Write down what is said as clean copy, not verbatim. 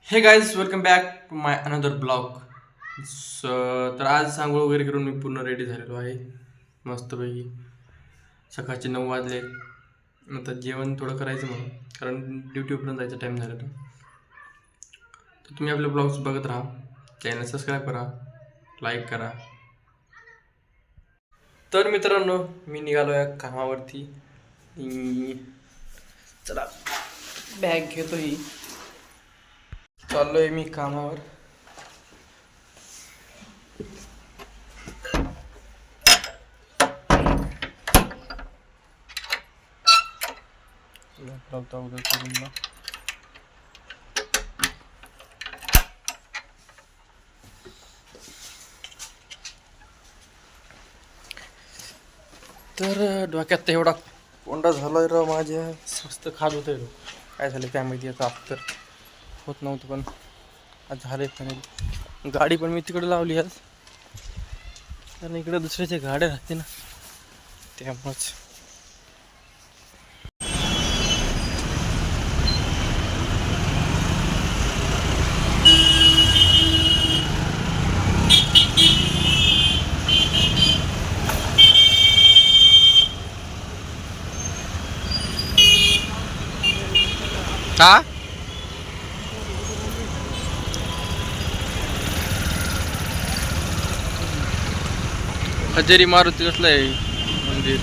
हे guys welcome back to my another blog. तर आज आंघोळ वगैरे करून मी पूर्ण रेडी झालेलो आहे मस्तपैकी. सकाळचे 9 वाजले. नंतर जेवण थोडं करायचं म्हणून, कारण ड्युटीपर्यंत जायचा टाईम झाला. तर तुम्ही आपले ब्लॉग्स बघत राहा, चॅनल सबस्क्राईब करा, लाईक करा. तर मित्रांनो, मी निघालो आहे कामावरती. चला बॅग घेतो ही, चाललोय मी कामावर. लावता उद्या करून ना. तर डोक्यात तर एवढा कोंडा झाला राव माझ्या, मस्त खात होतं राव. काय झालं काय माहिती, आता तर होत नव्हतं पण आज झालं फायनली. गाडी पण मी तिकडे लावली आज, कारण इकडे दुसऱ्याच्या गाड्या राहते ना, त्यामुळंच. हा हजेरी मारुती कसलं आहे मंदिर.